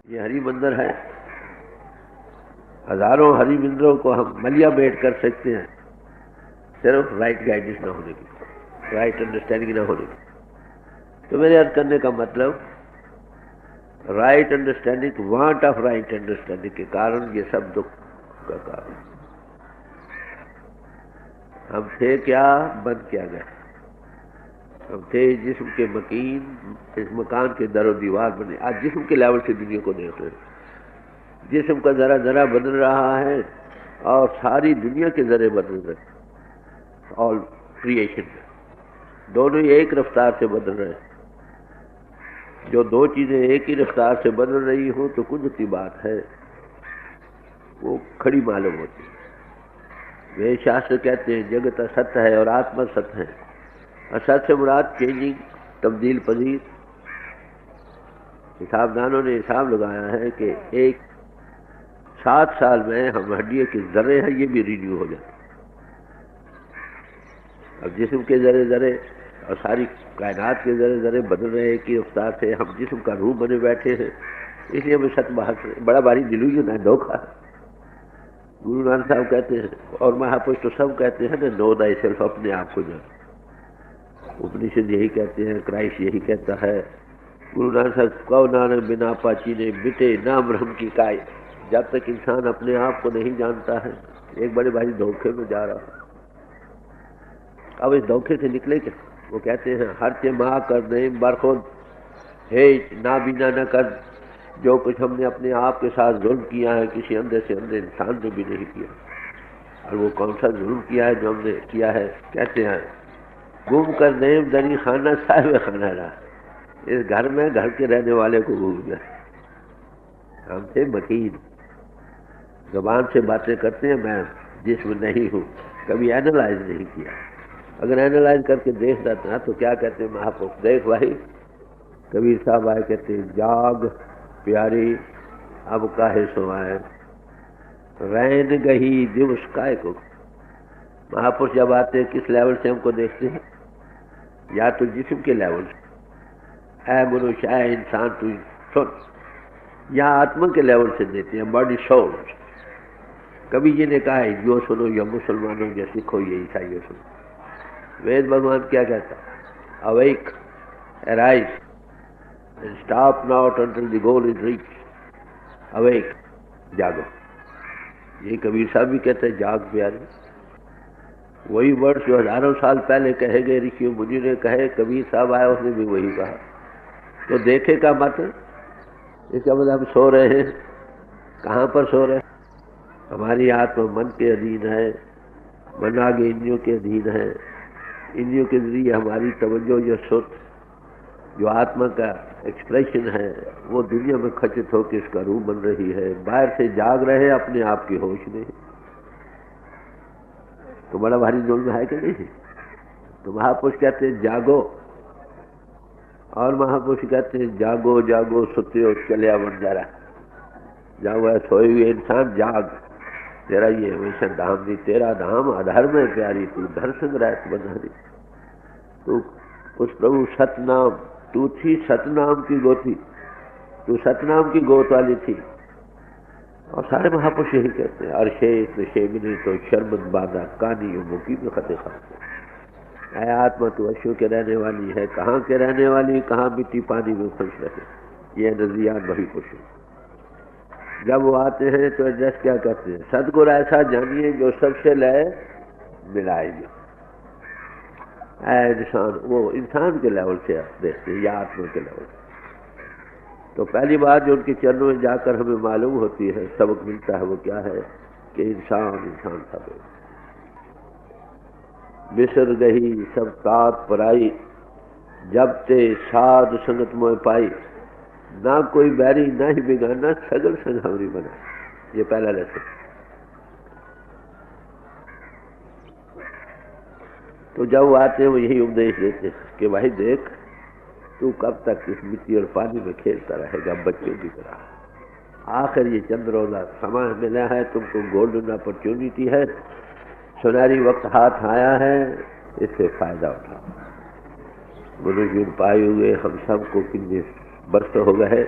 ये हरि मंदिर है। हजारों हरि मंदिरों को हम मलिया मेट कर सकते हैं, सिर्फ राइट गाइडेंस ना होने की, राइट अंडरस्टैंडिंग ना होने की। तो मेरे अर्थ करने का मतलब, right understanding, want of right understanding के कारण ये सब दुख का कारण। हम थे क्या, बन क्या गए। हम थे जिस्म के मकीन, इस मकान के दरो दीवार बने। आज जिस्म के लेवल से दुनिया को देख रहे हैं। जिस्म का जरा जरा बदल रहा है और सारी दुनिया के जरे बदल रहे। ऑल क्रिएशन दोनों ही एक रफ्तार से बदल रहे हैं। जो दो चीजें एक ही रफ्तार से बदल रही हो तो कुछ सी बात है, वो खड़ी मालूम होती है। वे शास्त्र कहते हैं जगत असत्य है और आत्मा सत्य है। असत्य से मुराद चेंजिंग, तब्दील पजीर। हिसाबदानों ने हिसाब लगाया है कि एक 7 साल में हम हड्डियों के जर्रे हैं, ये भी रिन्यू हो जाते। अब जिस्म के जरे जरे और सारी कायनात के जरे जरे बदल रहे हैं कि रफ्तार से। हम जिस्म का रूप बने बैठे हैं, इसलिए हमें सत बड़ा भारी डिल्यूजन है, धोखा। गुरु नानक साहब कहते हैं और महापुरुष तो सब कहते हैं ना, नो दाई सेल्फ, अपने आप को जान। उपनिषद यही कहते हैं, क्राइस्ट यही कहता है। गुरु नानक साहब, कौ नानक बिना पाची ने मिटे नाम ब्रह्म की काय। जब तक इंसान अपने आप को नहीं जानता है, एक बड़े भारी धोखे में जा रहा है। अब इस धोखे से निकले क्या? वो कहते हैं हर चे माँ कर दे बरखुद, हे ना बीना न कर। जो कुछ हमने अपने आप के साथ जुल्म किया है, किसी अंधे से अंधे इंसान ने भी नहीं किया। और वो कौन सा जुल्म किया है जो हमने किया है? कहते हैं गुम कर दे दरी खाना साहिब खाना रहा। इस घर में घर के रहने वाले को भूल गए। हम थे मकीन, जुबान से बातें करते हैं, मैं जिस्म नहीं हूँ। कभी एनालाइज नहीं किया। अगर एनालाइज करके देख देता तो क्या कहते हैं महापुरुष? देख भाई, कबीर साहब आए, कहते हैं जाग प्यारी अब काहे सोआए, रैन गही दिवस काय को। महापुरुष जब आते हैं किस लेवल से हमको देखते हैं? या तो जिस्म के लेवल से, है मनुष्य, है इंसान, तू सुन। या आत्मा के लेवल से देते हैं, बॉडी सोल। कभी ये ने कहा है जो सुनो, या मुसलमानों, या सिखो, या ईसाइयों सुनो। वेद भगवान क्या कहता है? Awake, arise and stop not until the goal is reach. Awake, जागो। ये कबीर साहब भी कहते हैं जाग प्यारे। वही वर्ड्स जो हजारों साल पहले कहे गए, ऋषियों मुनि ने कहे, कबीर साहब आया उसने भी वही कहा। तो देखे का मत, इसका मतलब हम सो रहे हैं। कहाँ पर सो रहे हैं? हमारी आत्मा मन के अधीन है, मन आगे इंद्रियों के अधीन है। इंद्रियों के जरिए हमारी तवज्जो, जो सुत, जो आत्मा का एक्सप्रेशन है, वो दुनिया में खचित होकर इसका रूप बन रही है। बाहर से जाग रहे अपने आप की होश में। तो बड़ा भारी जुल्म है कि नहीं? तो महापुरुष कहते हैं जागो, और महापुरुष कहते हैं जागो जागो सुते हो चलिया बन जा रहा। जागो है सोए हुए इंसान, जाग। तेरा ये हमेशा धाम नहीं, तेरा धाम अधर्म है प्यारी, तू दर्शन रहत बधारी। तू उस प्रभु सतनाम, तू थी सतनाम की गोती, तू सतनाम की गोत वाली थी। और सारे महापुरुष यही कहते हैं, अर्शेष नशे मिनी तो शर्मत बाधा कानी मुकी में खते खाते। ऐ आत्मा तू अश्व के रहने वाली है, कहाँ के रहने वाली, कहाँ मिट्टी पानी में खुश रहे। ये नजरियान वही खुश। जब वो आते हैं तो एड्रेस क्या करते हैं? सदगुरु ऐसा जानिए जो सबसे लय मिलाएंगे। इंसान, वो इंसान के लेवल से आप देखते हैं या आत्मा के लेवल से। तो पहली बात जो उनके चरणों में जाकर हमें मालूम होती है, सबक मिलता है, वो क्या है कि इंसान सब है। बिसर गही सब तात पराई, जब ते साध संगत मोह पाई। ना कोई बैरी ना ही बिगाना, सगल संग हमरी बना। ये पहला लेसन। तो जब वो आते हैं वो यही उपदेश देते हैं कि भाई देख, तू कब तक इस मिट्टी और पानी में खेलता रहेगा बच्चों की तरह। आखिर ये चंद रोजा समय मिला है, तुमको गोल्डन अपॉर्चुनिटी है, सुनहरी वक्त हाथ आया है, इससे फायदा उठाओ। मनुष्य पाए हुए हम सबको कितने वर्ष हो गए,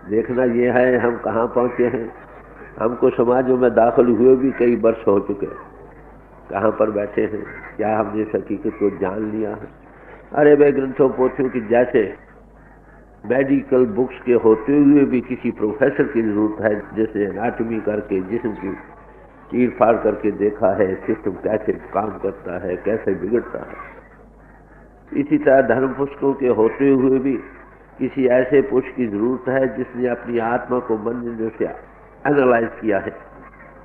देखना ये है हम कहाँ पहुँचे हैं। हमको समाजों में दाखिल हुए भी कई वर्ष हो चुके हैं, कहाँ पर बैठे हैं, क्या हमने इस हकीकत को जान लिया है। अरे भाई ग्रंथों पोथियों की जैसे मेडिकल बुक्स के होते हुए भी किसी प्रोफेसर की जरूरत है, जैसे एनाटॉमी करके जिस्म की चीर फाड़ करके देखा है सिस्टम कैसे काम करता है, कैसे बिगड़ता है। इसी तरह धर्म पुस्तकों के होते हुए भी किसी ऐसे पुरुष की जरूरत है जिसने अपनी आत्मा को मन से एनालाइज किया है,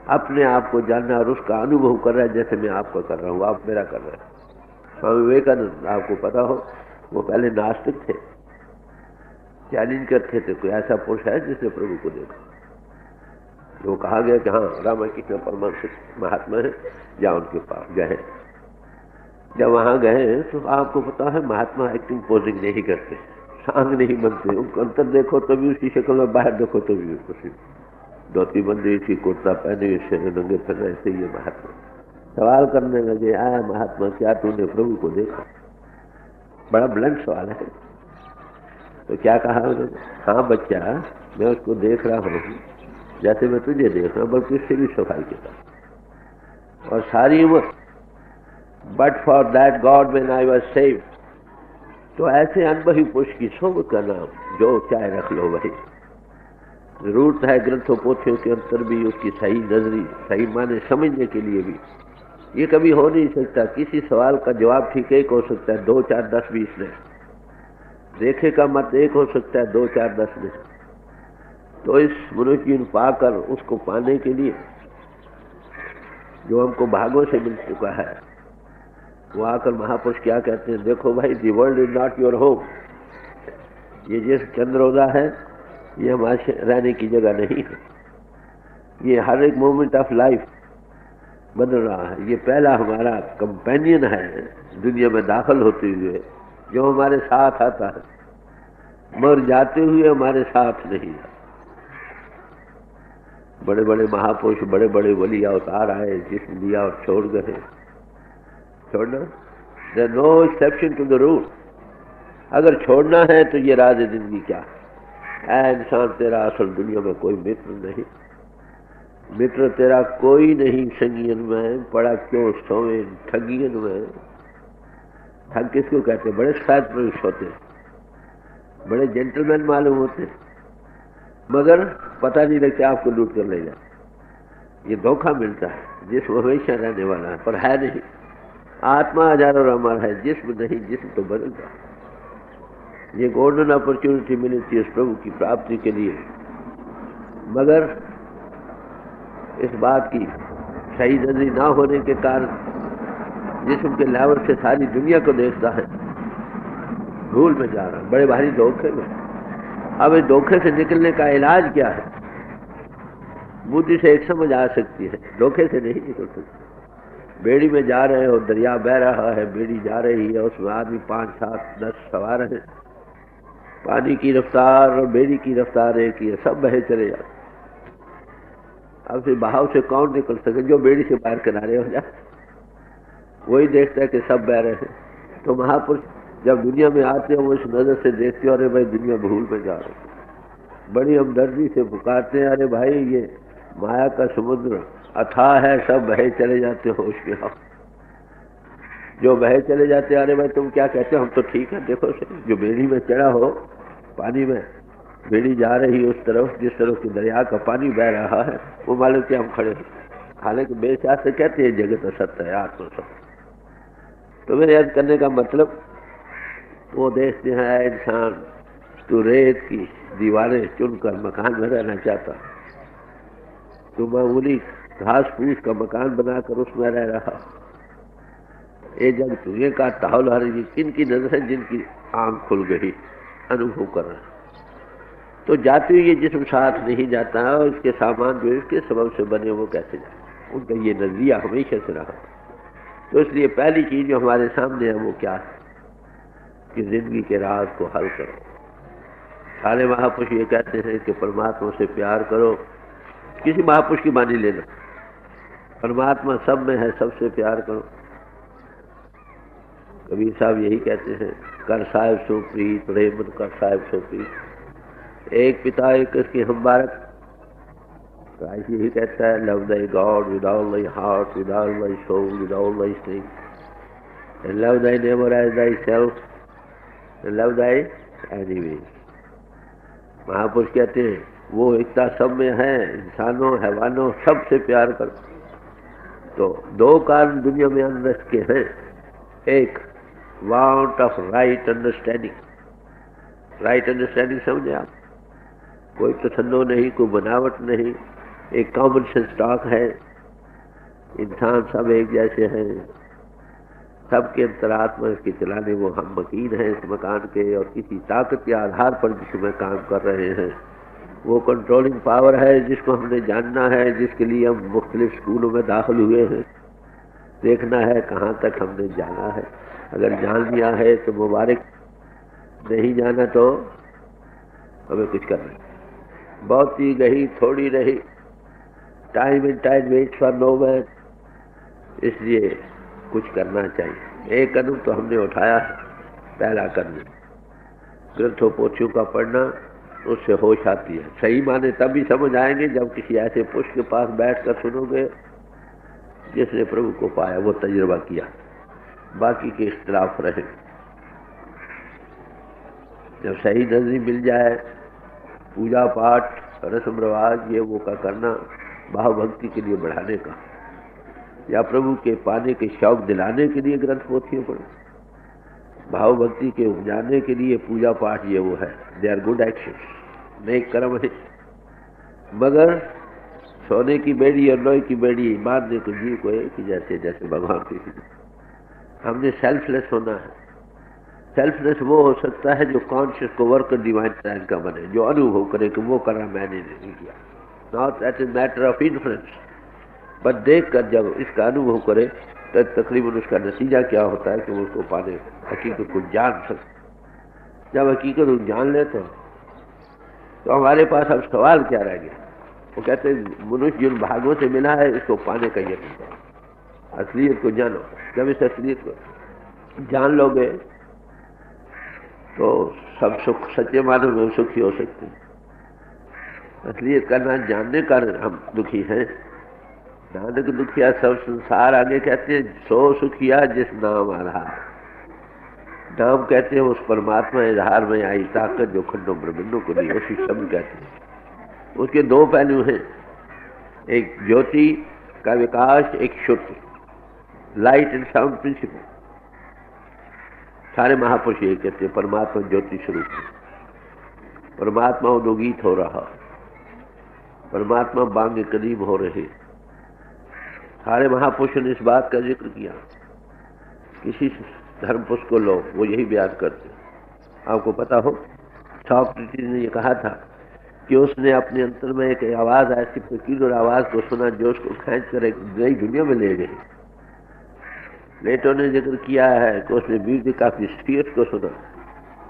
अपने आप को जानना और उसका अनुभव कर रहा है, जैसे मैं आपका कर रहा हूँ, आप मेरा कर रहे हैं। स्वामी विवेकानंद आपको पता हो, वो पहले नास्तिक थे, चैलेंज करते थे कोई ऐसा पुरुष है जिसने प्रभु को देखा। वो कहा गया कि हाँ रामकृष्ण परमहंस महात्मा है, या उनके पास गए। जब वहाँ गए तो आपको पता है महात्मा एक्टिंग पोजिंग नहीं करते, सांग नहीं बनते, उनको अंतर देखो तो भी उसकी शक्ल में, बाहर देखो तो भी उसको धोती बंदी थी, कुर्ता पहने हुए नंगे फिर ऐसे ही महात्मा। सवाल करने लगे, आया महात्मा क्या तूने प्रभु को देखा? बड़ा ब्लंट सवाल है। तो क्या कहा उन्होंने? हाँ बच्चा, मैं उसको देख रहा हूँ जैसे मैं तुझे देख रहा हूँ, बल्कि उससे भी सफाई के साथ, और सारी उम्र। But for that God when I was saved. तो ऐसे अनबही पुरुष की सोबत का नाम जो चाहे रख लो वही। जरूरत है ग्रंथों पोथियों के अंतर भी उसकी सही नजरी, सही माने समझने के लिए भी। ये कभी हो नहीं सकता किसी सवाल का जवाब ठीक एक हो सकता है 2 4 10 20 में, देखे का मत एक हो सकता है 2 4 10 में। तो इस मनुष्य जीवन पाकर उसको पाने के लिए जो हमको भागों से मिल चुका है, वो आकर महापुरुष क्या कहते हैं, देखो भाई, the world is not your home. ये जिस चंद्रोदय है ये हमारे रहने की जगह नहीं है। ये हर एक मोमेंट ऑफ लाइफ बदल रहा है। ये पहला हमारा कंपेनियन है दुनिया में दाखिल होते हुए, जो हमारे साथ आता है, मर जाते हुए हमारे साथ नहीं है। बड़े बड़े महापुरुष, बड़े बड़े वली अवतार आए, जिसम लिया और छोड़ गए। छोड़ना, there no exception to the rule. अगर छोड़ना है तो ये राज जिंदगी क्या है? इंसान तेरा असल दुनिया में कोई मित्र नहीं, मित्र तेरा कोई नहीं संगियन में, पड़ा क्यों सोवे ठगियन में। ठग किसको कहते हैं? बड़े सफेद पुरुष होते, बड़े जेंटलमैन मालूम होते, मगर पता नहीं लगता आपको लूट कर ले जाए। ये धोखा मिलता है। जिस्म हमेशा रहने वाला है पर है नहीं। आत्मा हजारों अमर है, जिस्म नहीं, जिस्म तो बदलता। ये गोल्डन अपॉर्चुनिटी मिली थी उस प्रभु की प्राप्ति के लिए, मगर इस बात की सही नजरी ना होने के कारण जिस्म के लेवल से सारी दुनिया को देखता है, भूल में जा रहा, बड़े भारी धोखे में। अब इस धोखे से निकलने का इलाज क्या है? बुद्धि से एक समझ आ सकती है, धोखे से नहीं निकल सकती। बेड़ी में जा रहे हो, दरिया बह रहा है, बेड़ी जा रही है, उसमें आदमी 5 7 10 सवार हैं। पानी की रफ्तार और बेड़ी की रफ्तार एक ही है, सब बहे चले जाते। अब से बहाव से कौन निकल सके? जो बेड़ी से बाहर किनारे हो जाए वही देखता है कि सब बह रहे हैं। तो महापुरुष जब दुनिया में आते हैं वो इस नजर से देखते हो, अरे भाई दुनिया भूल में जा रही। बड़ी हमदर्दी से पुकारते हैं, अरे भाई ये माया का समुद्र अथाह है, सब बहे चले जाते, होश में आओ। जो बहे चले जाते, अरे भाई तुम क्या कहते हो, हम तो ठीक है, देखो सही। जो बेड़ी में चढ़ा हो, पानी में बेड़ी जा रही है उस तरफ जिस तरफ की दरिया का पानी बह रहा है, वो मालूम कि हम खड़े हैं। हालांकि बेचार से कहते हैं जगत असत्य है, आत्मा सत्य। तो मेरे याद करने का मतलब, वो देखते हैं इंसान तो रेत की दीवारें चुनकर मकान में रहना चाहता, तो मामूली घास फूस का मकान बनाकर उसमें रह रहा। ये जग तुझे का ताहल हर किन की नजर है, जिनकी आंख खुल गई, अनुभव कर रहा। तो जाते हुए ये जिस्म साथ नहीं जाता है, और इसके सामान जो इसके सबब से बने वो कैसे जाए? उनका ये नजरिया हमेशा से रहा। तो इसलिए पहली चीज जो हमारे सामने है वो क्या है कि जिंदगी के राज को हल करो। सारे महापुरुष ये कहते हैं कि परमात्मा से प्यार करो। किसी महापुरुष की बानी लेना, परमात्मा सब में है, सबसे प्यार करो। कबीर साहब यही कहते हैं, कर साहिब सो प्रीत, प्रेम कर साहिब सो प्रीत। एक पिता एक इसकी हम बालक। क्राइस्ट यही कहता है, love thy God with all thy heart, with all thy soul, with all thy strength, and love thy neighbour as thyself, and love thy enemies. महापुरुष कहते हैं वो एकता सब में है, इंसानों हैवानों सबसे प्यार कर। तो दो कारण दुनिया में अनरेस्ट के हैं, एक want of right understanding. Right understanding समझे आप? कोई तसन्नो नहीं, कोई बनावट नहीं, एक कॉमन सेंस टॉक है। इंसान सब एक जैसे हैं, सबके अंतरात्मा के चलाने वो हम मकीन हैं इस मकान के, और किसी ताकत के आधार पर जिसमें काम कर रहे हैं। वो कंट्रोलिंग पावर है जिसको हमने जानना है, जिसके लिए हम मुख्तलिफ स्कूलों में दाखिल हुए हैं। देखना है कहाँ तक हमने जाना है। अगर जान लिया है तो मुबारक, नहीं जाना तो हमें कुछ करना है। बहुत ही गई थोड़ी रही, time and time wait for no man, इसलिए कुछ करना चाहिए। एक कदम तो हमने उठाया है, पहला कदम ग्रंथों पोथियों का पढ़ना, उससे होश आती है। सही माने तभी समझ आएंगे जब किसी ऐसे पुरुष के पास बैठकर सुनोगे जिसने प्रभु को पाया, वो तजुर्बा किया। बाकी के इख्तिलाफ रहे। जब सही नजरी मिल जाए, पूजा पाठ रस्म रिवाज ये वो का करना भाव भक्ति के लिए बढ़ाने का, या प्रभु के पाने के शौक दिलाने के लिए ग्रंथ पोथियां पढ़ो, भाव भक्ति के उपजाने के लिए पूजा पाठ ये वो है। दे आर गुड एक्शन, नेक कर्म है। मगर सोने की बेड़ी और लोहे की बेड़ी बांधने को जी को एक ही जैसे जैसे भगवान की। हमने सेल्फलेस होना है। सेल्फलेस वो हो सकता है जो कॉन्शियस को वर्कर डिवाइन प्लान का बने, जो अनुभव करे कि वो करा मैंने नहीं किया। Not at a matter of influence, but देख कर जब इसका अनुभव करे तो तकरीबन उसका नतीजा क्या होता है कि वो उसको पाने हकीकत को जान सकते। जब हकीकत को जान ले तो हमारे पास अब सवाल क्या रह गया? वो कहते हैं मनुष्य जिन भागों से मिला है इसको पाने का यत्न करो, असलियत को जानो। जब इस असलियत को जान लोगे तो सब सुख सच्चे मानव में सुखी हो सकते हैं। असलियत का ना जानने का हम दुखी हैं। नानक दुखिया सब संसार, आगे कहते हैं सो सुखिया जिस नाम आधार। नाम कहते हैं उस परमात्मा इजहार में आई ताकत जो खंडों ब्रह्मंडों को दी, उसी शब्द कहते हैं। उसके दो पहलू हैं, एक ज्योति का विकास, एक श्रुति, लाइट एंड साउंड प्रिंसिपल। सारे महापुरुष ये कहते हैं परमात्मा ज्योति स्वरूप है, परमात्मा उद्योगीत हो रहा, परमात्मा बांगे कदीम हो रहे। सारे महापुरुषों ने इस बात का जिक्र किया। किसी धर्म पुरुष को लो, वो यही बयान करते। आपको पता हो सॉक्रेटिस ने ये कहा था कि उसने अपने अंतर में एक आवाज ऐसी फकीर आवाज को सुना जो उसको खींच कर एक नई दुनिया में ले गई। प्लेटो ने जिक्र किया है कि उसने म्यूजिक ऑफ स्पीच को सुना।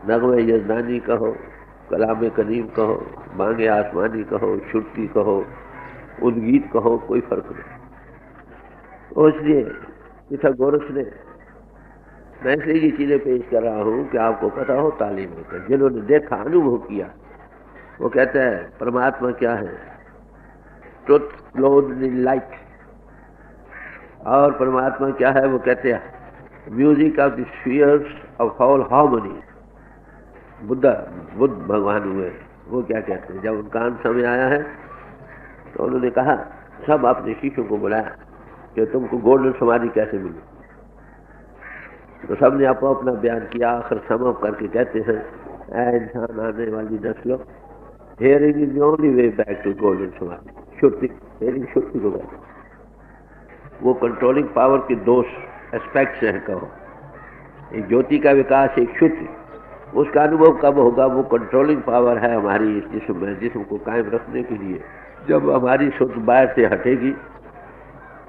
नगमे यजदानी कहो, कलाम करीम कहो, बांगे आसमानी कहो, श्रुति कहो, उद्गीत कहो, कोई फर्क नहीं। इसलिए पिथागोरस ने, मैं इसलिए ये चीजें पेश कर रहा हूं कि आपको पता हो तालीम होकर, जिन्होंने देखा अनुभव किया, वो कहते हैं परमात्मा क्या है, ट्रुथ क्लोथ्ड इन लाइट। और परमात्मा क्या है, वो कहते हैं music of the spheres of all harmony. Buddha भगवान हुए, वो क्या कहते हैं, जब उनका अंत समय आया है तो उन्होंने कहा, सब अपने शिष्यों को बुलाया कि तुमको गोल्डन समाधि कैसे मिली। तो सबने आपको अपना बयान किया। आखिर सम करके कहते हैं, ऐ इंसान आने वाली नस्लों, hearing is the only way back to golden samadhi. श्रुति, हियरिंग श्रुति को कहते हैं। वो कंट्रोलिंग पावर के दो एस्पेक्ट्स हैं, कहो, एक ज्योति का विकास, एक श्रुति। उसका अनुभव कब होगा? वो कंट्रोलिंग पावर है हमारी इस जिस्म में, जिस्म को कायम रखने के लिए। जब हमारी सोच बाहर से हटेगी,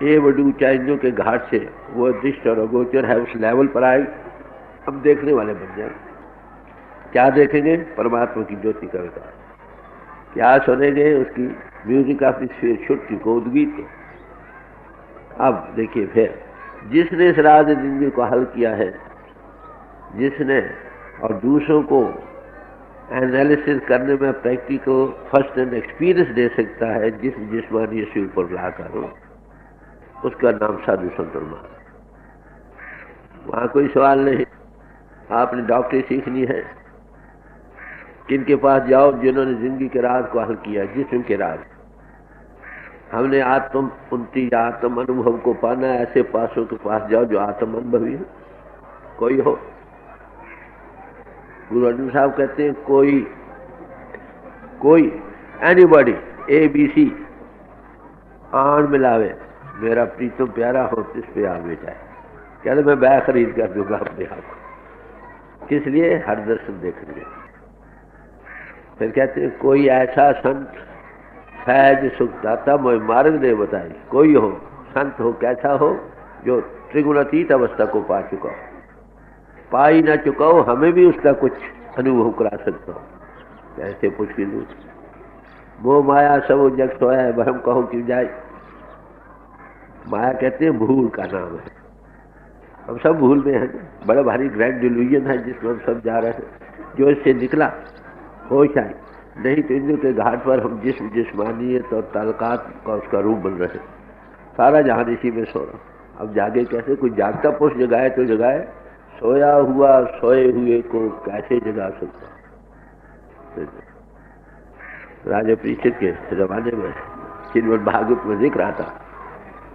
ये बड़ी ऊंचाइयों के घाट से वो दृष्ट और अगोचर है उस लेवल पर आए, हम देखने वाले बन जाए। क्या देखेंगे? परमात्मा की ज्योति का विकास। क्या सुनेंगे? उसकी म्यूजिक ऑफ स्फीयर, श्रुति को, उद्गीत को। अब देखिए फिर, जिसने इस राज जिंदगी को हल किया है, जिसने और दूसरों को एनालिसिस करने में प्रैक्टिकल फर्स्ट एंड एक्सपीरियंस दे सकता है जिस जिस्मानी से ऊपर लाकर हो, उसका नाम साधु संत और महात्मा। वहाँ कोई सवाल नहीं। आपने डॉक्टरी सीखनी है, किनके पास जाओ जिन्होंने जिंदगी के राज को हल किया, जिस्म के राज। हमने आत्म उन्नति या आत्म अनुभव को पाना है, ऐसे पासों के पास जाओ जो आत्म अनुभवी है। कोई हो, गुरु अर्जुन साहब कहते हैं कोई एनीबॉडी ABC आन मिलावे, मेरा प्रीतम प्यारा हो तिस पे आ बेटा है। कहते मैं बैग खरीद कर दूंगा अपने आप को, किस लिए? हर दर्शन देखने। फिर कहते हैं कोई ऐसा संत फैज सुखदाता मोय मार्ग दे बताई। कोई हो, संत हो, कैसा हो? जो त्रिगुणातीत अवस्था को पा चुका हो, पाई ना चुका हो, हमें भी उसका कुछ अनुभव करा सकता हो। कैसे पूछ के दूँ? वो माया सब जग सोया है, भरम कहो क्यों जाए। माया कहते हैं भूल का नाम है। हम सब भूल में हैं, बड़ा भारी ग्रैंड डिल्यूजन है जिसमें हम सब जा रहे हैं। जो इससे निकला होश आई, नहीं तो इंद्र के घाट पर हम जिस्मानियत और ताल्लुकात का उसका रूप बन रहे। सारा जहान इसी में सो रहा। अब जागे कैसे? कोई जागता पुरुष जगाए तो जगाए, सोया हुआ सोए हुए को कैसे जगा सकता? राजा परीक्षित के जमाने में श्रीमद् भागवत में जिक्र आता,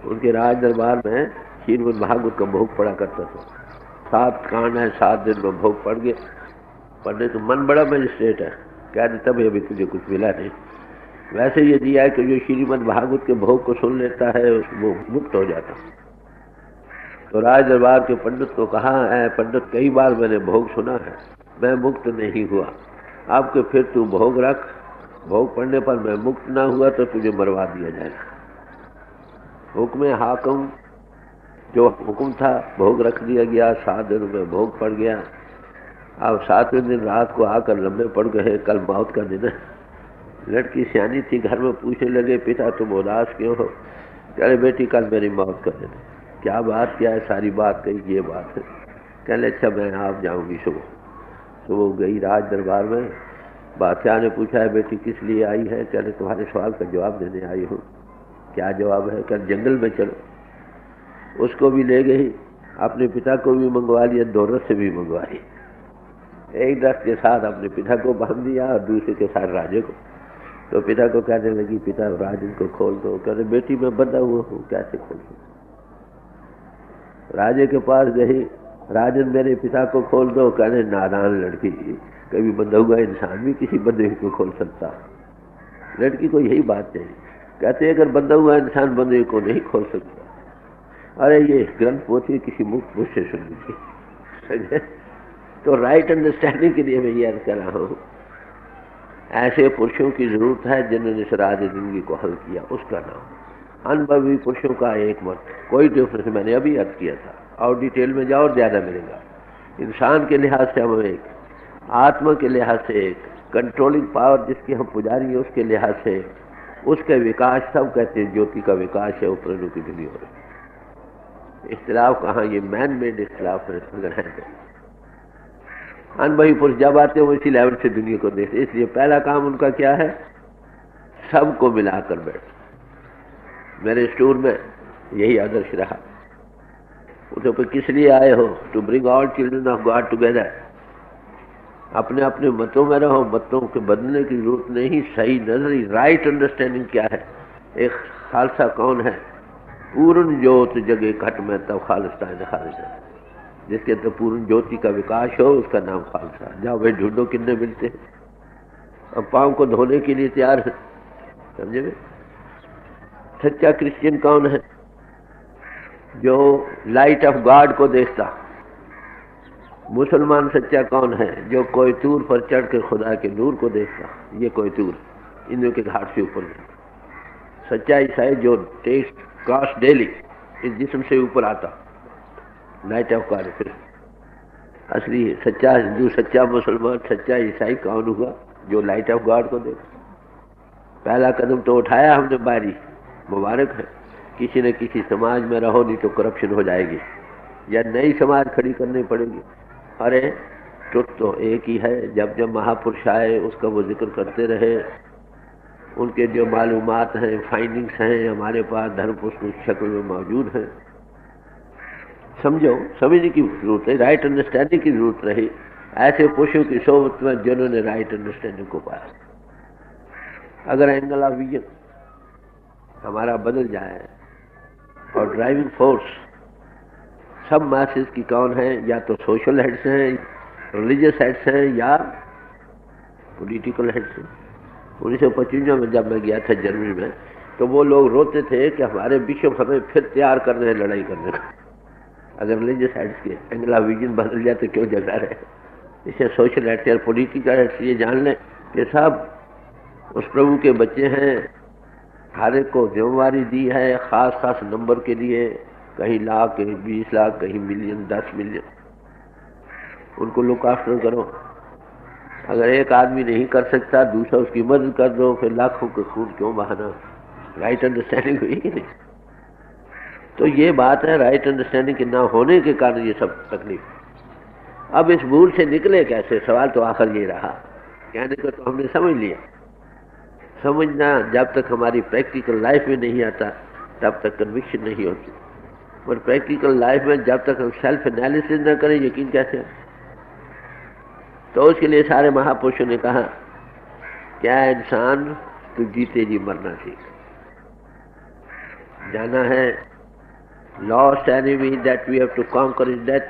उनके राज दरबार में श्रीमद् भागवत का भोग पड़ा करता था। 7 कांड है, 7 दिन में भोग पड़ गए। पढ़ने तो मन बड़ा मजिस्ट्रेट है, कह दे तब अभी तुझे कुछ मिला नहीं। वैसे ये दिया है कि जो श्रीमद् भागवत के भोग को सुन लेता है वो मुक्त हो जाता। तो राज दरबार के पंडित को कहा है, पंडित कई बार मैंने भोग सुना है, मैं मुक्त नहीं हुआ। आपके फिर तू भोग रख, भोग पड़ने पर मैं मुक्त ना हुआ तो तुझे मरवा दिया जाएगा। हुक्म हाकम, जो हुक्म था भोग रख दिया गया। 7 दिन में भोग पड़ गया। अब 7वें दिन रात को आकर लंबे पड़ गए, कल मौत का दिन है। लड़की सियानी थी, घर में पूछने लगे पिता तुम उदास क्यों हो? कहे बेटी कल मेरी मौत कर देना। क्या बात? क्या है? सारी बात कही, ये बात है। कहले अच्छा मैं आप जाऊंगी। सुबह गई राज दरबार में। बादशाह ने पूछा है बेटी किस लिए आई है? कहले तुम्हारे सवाल का जवाब देने आई हूँ। क्या जवाब है? कल जंगल में चलो। उसको भी ले गई, अपने पिता को भी मंगवा लिया, 2 रथ से भी मंगवाई। एक रथ के साथ अपने पिता को बांध दिया और दूसरे के साथ राजे को। तो पिता को कहने लगी पिता राजन को खोल दो। कहते बेटी मैं बंधा हुआ हूँ, कैसे खोल दो? राजे के पास गई, राजन मेरे पिता को खोल दो। कहने नादान लड़की, कभी बंधा हुआ इंसान भी किसी बंधे को खोल सकता? लड़की को यही बात चाहिए। कहते अगर बंधा हुआ इंसान बंधे को नहीं खोल सकता, अरे ये ग्रंथ पोथी किसी मुक्त पुरुष से सुन लीजिए। तो राइट अंडरस्टैंडिंग के लिए मैं ये अर्ज कर रहा हूँ, ऐसे पुरुषों की जरूरत है जिन्होंने इस राज जिंदगी को हल किया। उसका नाम अनुभवी पुरुषों का एक मत, कोई डिफरेंस मैंने अभी अर्ज किया था, और डिटेल में जाओ और ज्यादा मिलेगा। इंसान के लिहाज से हम एक, आत्मा के लिहाज से एक, कंट्रोलिंग पावर जिसकी हम पुजारी है उसके लिहाज से, उसके विकास सब कहते हैं ज्योति का विकास है, ऊपर की दुनिया हो रही। इख्तिलाफ कहाँ? ये मैन मेड इख्तिलाफ है। अनुभवी पुरुष जब आते हैं वो इसी लेवल से दुनिया को देखते। इसलिए पहला काम उनका क्या है? सबको मिलाकर बैठ। मेरे स्टोर में यही आदर्श रहा। उसे पर किस लिए आए हो? To bring all children of God together. अपने अपने मतों में रहो, मतों के बदलने की जरूरत नहीं। सही नजरी, राइट अंडरस्टैंडिंग क्या है? एक खालसा कौन है? पूर्ण ज्योत जगे घट में तब खालिस्ता खालिस्ता, जिसके अंदर पूर्ण ज्योति का विकास हो उसका नाम खालसा। जाओ भाई ढूंढो कितने मिलते हैं। अब पाँव को धोने के लिए तैयार है, समझे में? सच्चा क्रिश्चियन कौन है? जो लाइट ऑफ गॉड को देखता। मुसलमान सच्चा कौन है? जो कोई तूर पर चढ़ कर खुदा के नूर को देखता। ये कोई तूर इंद्र के घाट से ऊपर जाता। सच्चा ईसाई जो टेस्ट क्रॉस डेली इस जिस्म से ऊपर आता, लाइट ऑफ गॉड। फिर असली सच्चा हिंदू, सच्चा मुसलमान, सच्चा ईसाई कौन हुआ? जो लाइट ऑफ गॉड को देखता। पहला कदम तो उठाया हमने बारी, मुबारक है। किसी न किसी समाज में रहो, नहीं तो करप्शन हो जाएगी या नई समाज खड़ी करनी पड़ेगी। अरे ट्रुथ तो एक ही है। जब जब महापुरुष आए उसका वो जिक्र करते रहे, उनके जो मालूमात हैं, फाइंडिंग्स हैं, हमारे पास धर्म पुस्तक शक्ल में मौजूद हैं। समझो, समझने की जरूरत है, राइट अंडरस्टैंडिंग की जरूरत रही। ऐसे पुरुषों की सोबत में जिन्होंने राइट अंडरस्टैंडिंग को पाया। अगर एंगल ऑफ विजन हमारा बदल जाए और ड्राइविंग फोर्स सब मैसेज की कौन है, या तो सोशल हेड्स हैं, रिलीजियस हेड्स हैं, या पॉलिटिकल हेड्स हैं। 1955 में जब मैं गया था जर्मनी में, तो वो लोग रोते थे कि हमारे बिशप हमें फिर तैयार कर रहे हैं लड़ाई करने का। अगर रिलीजियस हेड्स के एंगल ऑफ विजन बदल जाए तो क्यों झगड़ा रहे। इसे सोशल हेड्स या पॉलिटिकल हेड्स ये जान लें कि सब उस प्रभु के बच्चे हैं। हर एक को जिम्मेवारी दी है खास खास नंबर के लिए, कहीं लाख, कहीं 20 लाख, कहीं मिलियन, 10 मिलियन। उनको लुक आफ्टर करो। अगर एक आदमी नहीं कर सकता, दूसरा उसकी मदद कर दो, फिर लाखों के खून क्यों बहाना। राइट अंडरस्टैंडिंग हुई कि नहीं? तो ये बात है, राइट अंडरस्टैंडिंग के ना होने के कारण ये सब तकलीफ। अब इस भूल से निकले कैसे, सवाल तो आखिर ये रहा। कहने को तो हमने समझ लिया। समझना जब तक हमारी प्रैक्टिकल लाइफ में नहीं आता तब तक कन्विक्शन नहीं होती। और प्रैक्टिकल लाइफ में जब तक हम सेल्फ एनालिसिस न करें यकीन कैसे? तो उसके लिए सारे महापुरुषों ने कहा, क्या इंसान तू जीते जी मरना सीख। जाना है last enemy that we have to conquer is death.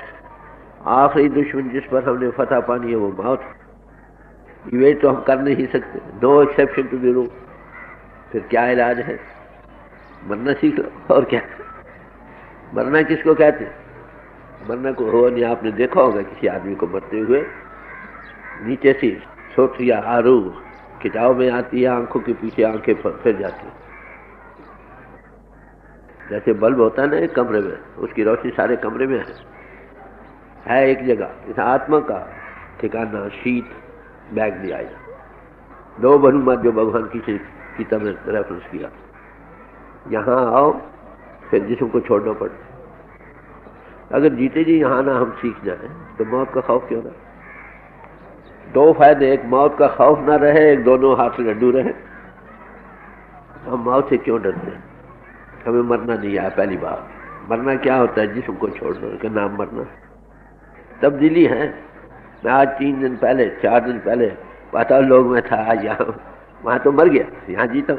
आखिरी दुश्मन जिस पर हमने फतह पानी है वो मौत। ये तो हम कर नहीं सकते, no exception to the rule. फिर क्या इलाज है? मरना सीख लो। और क्या? मरना किसको कहते हैं? मरना को हो नहीं, आपने देखा होगा किसी आदमी को मरते हुए, नीचे से सोच या आरू खिंचाव में आती है, आंखों के पीछे आंखें फिर जाती। जैसे बल्ब होता है ना एक कमरे में, उसकी रोशनी सारे कमरे में है एक जगह। इस आत्मा का ठिकाना शीत बैग दिया है। दो बनुमत जो भगवान की तरह रेफरेंस किया, यहाँ आओ फिर जिस्म को छोड़ना पड़े। अगर जीते जी यहाँ ना हम सीख जाए तो मौत का खौफ क्यों ना? दो फायदे, एक मौत का खौफ ना रहे, एक दोनों हाथ लड्डू रहे। हम मौत से क्यों डरते हैं? हमें मरना नहीं आया। पहली बात, मरना क्या होता है? जिस्म को छोड़ना का नाम मरना। तब्दीली है। मैं आज 3 दिन पहले, 4 दिन पहले पता लोग में था, आज यहाँ, वहाँ तो मर गया, यहाँ जीता।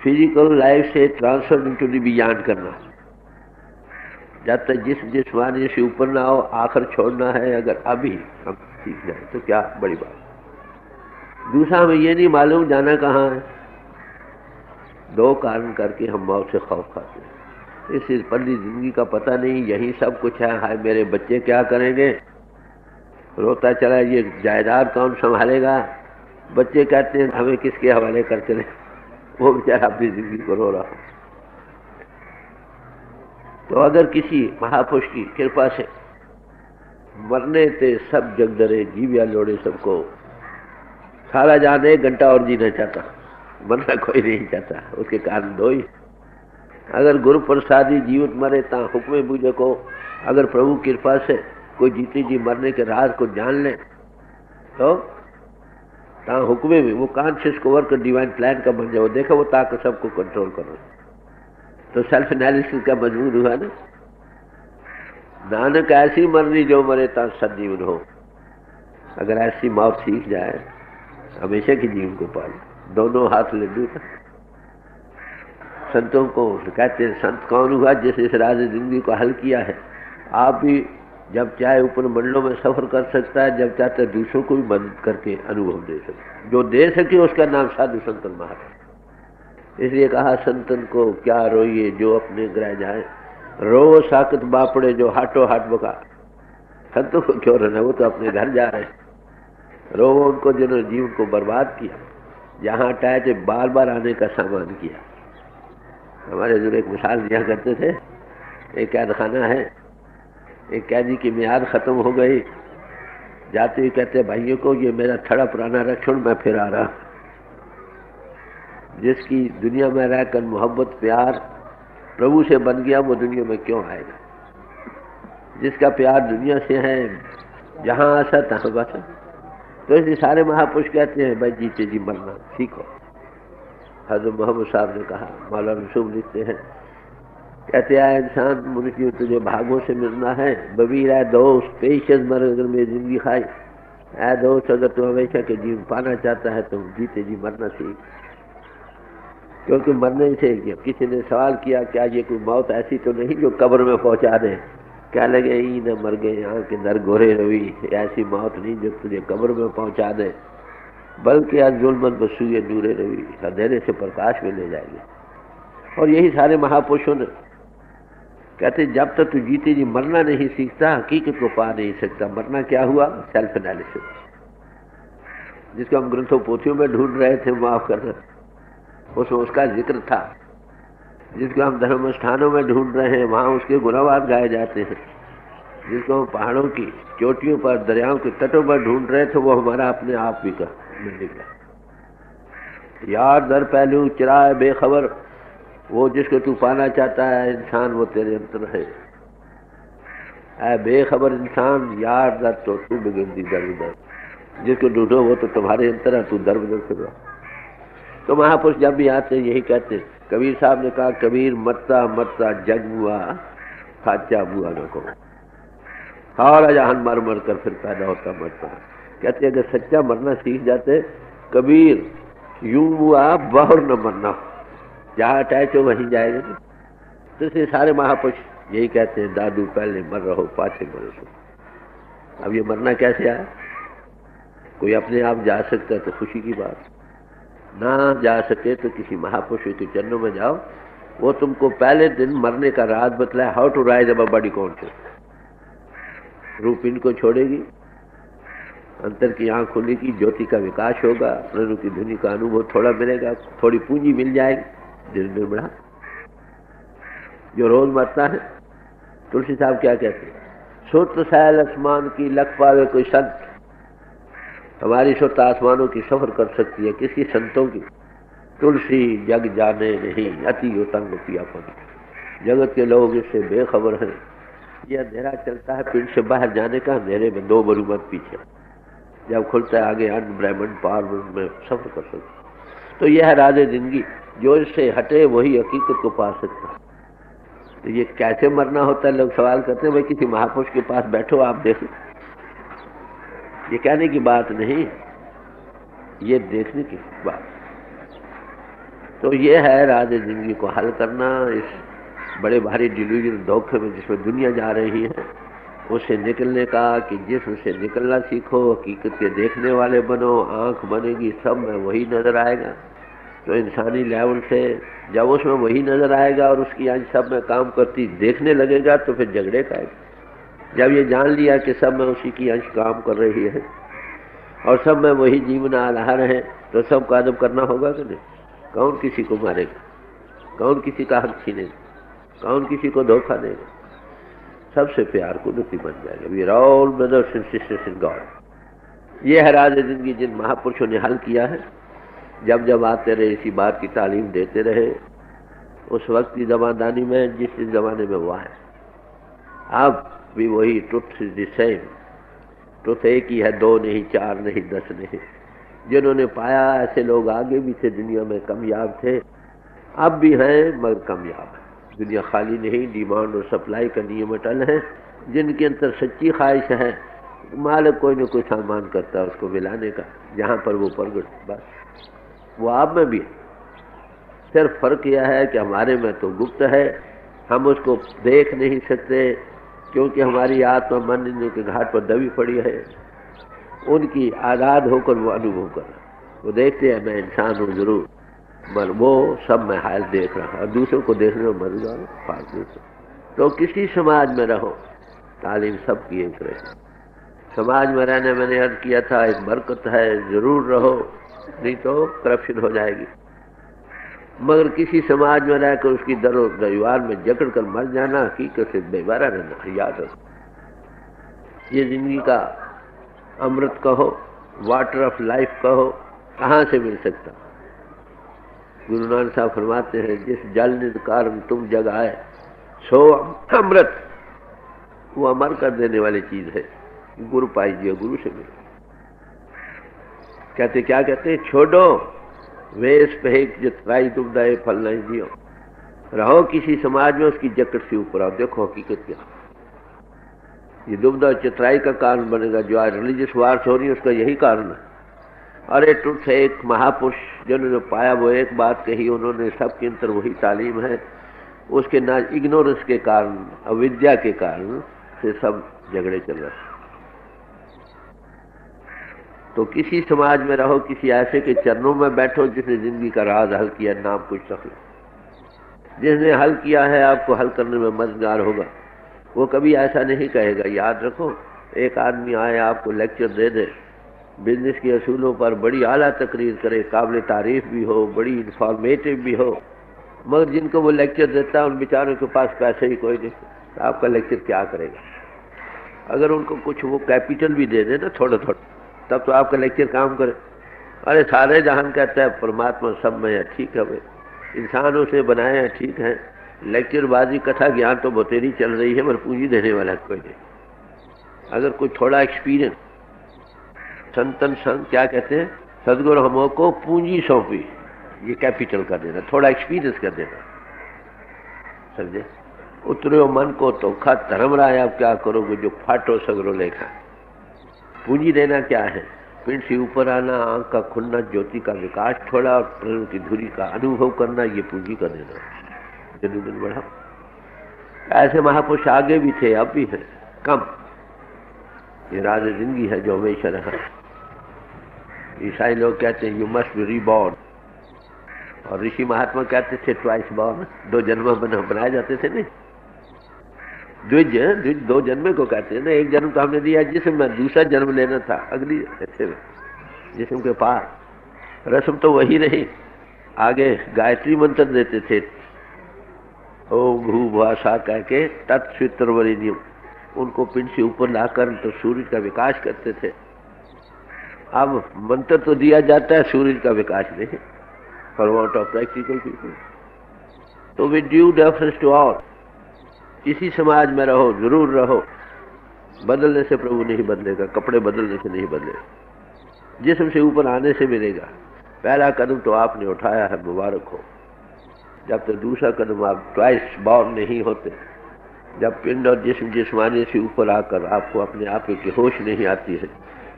फिजिकल लाइफ से ट्रांसफर इनटू द बियॉन्ड करना। जब तक जिसमानी से ऊपर ना हो, आखिर छोड़ना है। अगर अभी हम सीख जाए तो क्या बड़ी बात। दूसरा, हमें ये नहीं मालूम जाना कहाँ है। दो कारण करके हम मौत से खौफ खाते हैं। इस पल्ली जिंदगी का पता नहीं, यही सब कुछ है। हाय मेरे बच्चे क्या करेंगे, रोता चला, ये जायदाद कौन संभालेगा। बच्चे कहते हैं हमें किसके हवाले करते रहे। वो बेचारा अपनी जिंदगी को रो रहा। तो अगर किसी महापुरुष की कृपा से मरने से सब जग डरे, जीव या लोड़े सबको। सारा जान 1 घंटा और जीना चाहता, मरना कोई नहीं चाहता। उसके कारण दो ही, अगर गुरु प्रसादी जीवित मरे ता हुक्म बूझे को। अगर प्रभु कृपा से कोई जीते जी मरने के राज को जान ले तो ता हुक्मे में वो कॉन्शियस को वर्क डिवाइन प्लान का बन जाए। देखो वो ताकत सबको कंट्रोल करो। तो सेल्फ एनालिसिस का मजबूर हुआ ना। नानक ऐसी मरनी जो मरे ता सजीवन हो। अगर ऐसी मौत सीख जाए हमेशा की जीवन को पाले। दोनों हाथ लड्डू था। संतों को कहते हैं संत कौन हुआ जिसने इस राज जिंदगी को हल किया है। आप भी जब चाहे ऊपर मंडलों में सफर कर सकता है, जब चाहते दूसरों को भी मदद करके अनुभव दे सकता। जो दे सके उसका नाम साधु संतन महाराज। इसलिए कहा संतन को क्या रोइए जो अपने ग्रह जाए, रो साकत बापड़े जो हाटो हाट बका। संतों को क्यों रहना, वो तो अपने घर जा रहे। रो उनको जिन्होंने जीवन को बर्बाद किया, जहाँ अटैच बार बार आने का सामान किया। हमारे जो एक मिसाल दिया करते थे, एक कैद खाना है, एक कैदी की मियाद खत्म हो गई, जाते ही कहते भाइयों को ये मेरा थड़ा पुराना रक्षण, मैं फिर आ रहा। जिसकी दुनिया में रहकर मोहब्बत प्यार प्रभु से बन गया वो दुनिया में क्यों आएगा। जिसका प्यार दुनिया से है जहाँ आशा तहाँ बसा। तो इसलिए सारे महापुरुष कहते हैं भाई जीते जी मरना सीखो। हजरत मोहम्मद साहब ने कहा, मौलाना रसूल लिखते हैं, कहते हैं इंसान मनुष्य तुझे भागों से मिलना है, बबीर है दोस्त पेशेंस मर अगर मेरी जिंदगी खाई। ऐ दोस्त अगर तू हमेशा के जीवन पाना चाहता है तो जीते जी मरना सीख। क्योंकि मरने से किसी ने सवाल किया क्या ये कोई मौत ऐसी तो नहीं जो कब्र में पहुंचा दे, क्या लगे ई न मर गए यहाँ के दर गोरे रवि, ऐसी मौत नहीं जो तुझे कब्र में पहुंचा दे, बल्कि आज जुल्मन बसूए नूरे रवि, अंधेरे से प्रकाश में ले जाएंगे। और यही सारे महापुरुषों ने कहते जब तक तू जीते जी मरना नहीं सीखता हकीकत को पा नहीं सकता। मरना क्या हुआ? सेल्फ एनालिसिस, जिसको हम ग्रंथों पोथियों में ढूंढ रहे थे, माफ करना, उसमें उसका जिक्र था। जिसको हम धर्म स्थानों में ढूंढ रहे हैं वहां उसके गुनाहगार गाए जाते हैं। जिसको हम पहाड़ों की चोटियों पर दरियाओं के तटों पर ढूंढ रहे थे वो हमारा अपने आप भी का मिल निकला। यार दर पहलू चिराए बेखबर, वो जिसको तू पाना चाहता है इंसान वो तेरे अंतर है। ऐ बेखबर इंसान यार दर तो तू बिगड़ती दर उधर, जिसको ढूंढो वो तो तुम्हारे अंतर है, तू दर उधर से रहा। तो महापुरुष जब भी आते यही कहते, कबीर साहब ने कहा कबीर मरता मरता जग हुआ खाचा बुआ न को, सारा जहान मर मर कर फिर पैदा होता मरता। कहते अगर सच्चा मरना सीख जाते कबीर यूं हुआ बहुर न मरना, जहाँ अटैच हो वहीं जाएगा ना। तो इसलिए सारे महापुरुष यही कहते हैं दादू पहले मर रहो पाछे मरो सो। अब ये मरना कैसे आया? कोई अपने आप जा सकता है तो खुशी की बात, ना जा सके तो किसी महापुरुष के चरणों में जाओ, वो तुमको पहले दिन मरने का राज बतलाए, how to rise above body conscious. रूप इनको छोड़ेगी, अंतर की आंख खुलेगी, ज्योति का विकास होगा, प्रभु की धुनी का अनुभव थोड़ा मिलेगा, थोड़ी पूंजी मिल जाएगी, दिल में बढ़ा। जो रोज मरता है, तुलसी साहब क्या कहते हैं, सुत सैल आसमान की लख पावे कोई संत। हमारी सुत आसमानों की सफर कर सकती है, किसी संतों की। तुलसी जग जाने नहीं अति उतंग पियापन, जगत के लोग इससे बेखबर हैं। यह अंधेरा चलता है पिंड से बाहर जाने का, अंधेरे में दो बरू मत पीछे, जब खुलता है आगे अन्न ब्रह्मंड पार में सफर कर सकते। तो यह है राजे जिंदगी, जो इससे हटे वही हकीकत को पा सकता। तो ये कैसे मरना होता है? लोग सवाल करते हैं, भाई किसी महापुरुष के पास बैठो आप देखो। ये कहने की बात नहीं, ये देखने की बात। तो ये है राजे जिंदगी को हल करना, इस बड़े भारी डिल्यूजन धोखे में जिसमें दुनिया जा रही है उससे निकलने का, कि जिसमें से निकलना सीखो, हकीकत के देखने वाले बनो, आंख बनेगी सब में वही नजर आएगा। तो इंसानी लेवल से जब उसमें वही नजर आएगा और उसकी आंख सब में काम करती देखने लगेगा तो फिर झगड़े का आएगा। जब ये जान लिया कि सब में उसी की अंश काम कर रही है और सब में वही जीवन आधार है, तो सब का अदब करना होगा कि नहीं? कौन किसी को मारेगा? कौन किसी का हक छीनेगा? कौन किसी को धोखा देगा? सबसे प्यार को नती बन जाएगा। We are all brothers and sisters in God. ये है राज जिंदगी जिन महापुरुषों ने हल किया है। जब जब आते रहे इसी बात की तालीम देते रहे, उस वक्त की जमादानी में जिस जमाने में हुआ है, अब भी वही truth is the same. Truth एक ही है, दो नहीं, चार नहीं, 10 नहीं। जिन्होंने पाया ऐसे लोग आगे भी थे, दुनिया में कामयाब थे, अब भी हैं मगर कामयाब है। दुनिया खाली नहीं, डिमांड और सप्लाई का नियम अटल है। जिनके अंदर सच्ची ख्वाहिश है, मालिक कोई न कोई सामान करता है उसको मिलाने का, जहाँ पर वो प्रगट, बस वो आप में भी है। सिर्फ फर्क यह है कि हमारे में तो गुप्त है, हम उसको देख नहीं सकते क्योंकि हमारी आत्मा मन के घाट पर दबी पड़ी है। उनकी आज़ाद होकर वो अनुभव कर, वो देखते हैं मैं इंसान हूँ जरूर, मगर वो सब मैं हाल देख रहा और दूसरों को देखने में मर जाओ फालतू से। तो किसी समाज में रहो, तालीम सब की एक रहे। समाज में रहने मैंने अर्ज किया था एक बरकत है, जरूर रहो, नहीं तो करप्शन हो जाएगी। मगर किसी समाज में रहकर उसकी दरो दीवार में जकड़ कर मर जाना, हकीकत से बेबारा रहना। याद रखो, ये जिंदगी का अमृत कहो, वाटर ऑफ लाइफ कहो, कहाँ से मिल सकता? गुरु नानक साहब फरमाते हैं, जिस जल निध कारण तुम जग आए सो अमृत, वो अमर कर देने वाली चीज है। गुरु पाइजिए, गुरु से मिलो। कहते क्या कहते, छोड़ो वेश फेंक जितराई दुबदाए फल नहीं दियो। रहो किसी समाज में, उसकी जकड़ से ऊपर आओ, देखो हकीकत क्या। ये दुबदा चितराई का कारण बनेगा। जो आज रिलीजियस वार्स हो रही है उसका यही कारण है। अरे ट्रुथ है, एक महापुरुष जिन्होंने पाया वो एक बात कही, उन्होंने सबके अंदर वही तालीम है। उसके ना इग्नोरेंस के कारण, अविद्या के कारण से सब झगड़े चल रहे हैं। तो किसी समाज में रहो, किसी ऐसे के चरणों में बैठो जिसने जिंदगी का राज हल किया, नाम कुछ रख लो। जिसने हल किया है आपको हल करने में मददगार होगा। वो कभी ऐसा नहीं कहेगा। याद रखो, एक आदमी आए आपको लेक्चर दे दे, बिजनेस के असूलों पर बड़ी आला तकरीर करे, काबिल तारीफ भी हो, बड़ी इंफॉर्मेटिव भी हो, मगर जिनको वो लेक्चर देता है उन बेचारों के पास पैसे ही कोई नहीं, तो आपका लेक्चर क्या करेगा। अगर उनको कुछ वो कैपिटल भी दे दे ना थोड़ा थोड़ा, तब तो आपका लेक्चर काम करे। अरे सारे जहान कहता है परमात्मा सब में है, ठीक है भाई, इंसान उसे बनाए हैं, ठीक है। लेक्चरबाजी कथा ज्ञान तो बतेरी चल रही है, मगर पूंजी देने वाला कोई नहीं। अगर कोई थोड़ा एक्सपीरियंस, संतन संत क्या कहते हैं, सदगुरु हमों को पूंजी सौंपी, ये कैपिटल कर देना, थोड़ा एक्सपीरियंस कर देना, समझे। उतरो मन को धोखा धर्म रहा है, आप क्या करोगे जो फाटो सगरो लेखा। पूंजी देना क्या है, पिंड से ऊपर आना, आंख का खुलना, ज्योति का विकास थोड़ा, और प्रेम की धुरी का अनुभव करना, ये पूंजी कर देना, दिन दिन बढ़ा। ऐसे महापुरुष आगे भी थे, अब भी है, कम। ये राज जिंदगी है जो हमेशा रहा। ईसाई लोग कहते हैं यू मस्ट बी रीबॉर्न, और ऋषि महात्मा कहते थे ट्वाइस बॉर्न, 2 जन्म बनाए जाते थे। नहीं, द्विज 2 जन्म को कहते हैं ना। एक जन्म तो हमने दिया जिसमें, दूसरा जन्म लेना था अगली ऐसे में, जिसम के पार। रस्म तो वही रही। आगे गायत्री मंत्र देते थे, ओम भू भाषा कह के तत्सवितुर्वरेण्यम, उनको पिंड से ऊपर लाकर तो सूर्य का विकास करते थे। अब मंत्र तो दिया जाता है, सूर्य का विकास नहीं, for want of practical people. तो with due deference to all, इसी समाज में रहो, जरूर रहो। बदलने से प्रभु नहीं बदलेगा, कपड़े बदलने से नहीं बदलेगा, जिस्म से ऊपर आने से मिलेगा। पहला कदम तो आपने उठाया है, मुबारक हो। जब तक दूसरा कदम आप ट्वाइस बॉर्न नहीं होते, जब पिंड और जिस्म जिस्मानी से ऊपर आकर आपको अपने आप की होश नहीं आती है,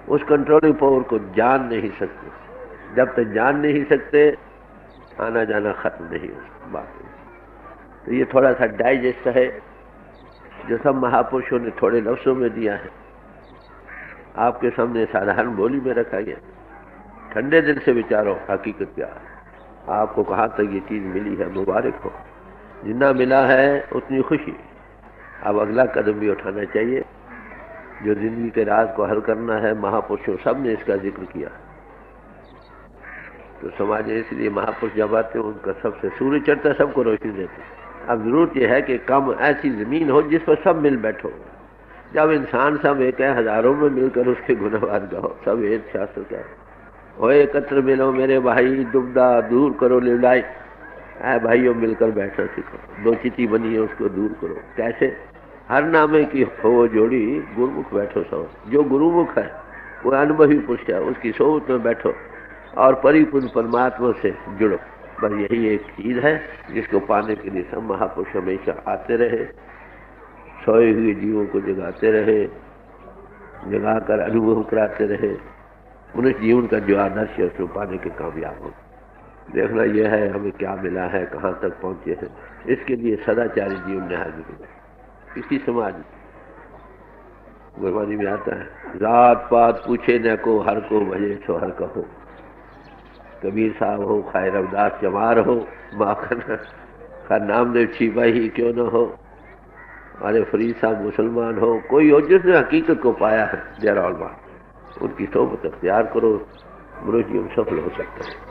उस कंट्रोलिंग पावर को जान नहीं सकते। जब तक जान नहीं सकते, आना जाना खत्म नहीं हो बात। तो ये थोड़ा सा डाइजेस्ट है जो सब महापुरुषों ने थोड़े लफ्जों में दिया है, आपके सामने साधारण बोली में रखा गया। ठंडे दिल से विचारो हकीकत क्या है, आपको कहाँ तक ये चीज़ मिली है, मुबारक हो। जितना मिला है उतनी खुशी। अब अगला कदम भी उठाना चाहिए, जो जिंदगी के राज को हल करना है। महापुरुषों सब ने इसका जिक्र किया। तो समाज में इसलिए महापुरुष जब आते हैं, उनका सबसे सूर्य चढ़ता, सबको रोशनी देते। अब जरूरत यह है कि कम ऐसी जमीन हो जिस पर सब मिल बैठो। जब इंसान सब एक है, हजारों में मिलकर उसके गुणवान गाओ, सब एक शास्त्र का हो। एकत्र मिलो मेरे भाई, दुबदा दूर करो लड़ाई। है भाइयों, मिलकर बैठना सीखो। 2 चिति बनी है, उसको दूर करो। कैसे? हर नामे की हो जोड़ी, गुरुमुख बैठो सब। जो गुरुमुख है वो अनुभवी पुरुष है, उसकी सोच में बैठो और परिपूर्ण परमात्मा से जुड़ो। बस यही एक चीज है जिसको पाने के लिए सब महापुरुष हमेशा आते रहे, सोए हुए जीवों को जगाते रहे, जगाकर अनुभव कराते रहे। मनुष्य जीवन का जो आदर्श है उसको पाने के कामयाब हो। देखना यह है हमें क्या मिला है, कहाँ तक पहुँचे हैं। इसके लिए सदाचारी जीवन निहार जरूरी है। इसी समाज गुरबानी में आता है, जात पात पूछे न को, हर को भजे सो हर कहो। कबीर साहब हो, खाए रविदास चमार हो, माखन खा नामदेव छिपा ही क्यों न हो, अरे फरीद साहब मुसलमान हो, कोई हो जिसने हकीकत को पाया है, देयर ऑल बात। उनकी सोबत अख्तियार करो, मनुष्य जीवन सफल हो सकता है।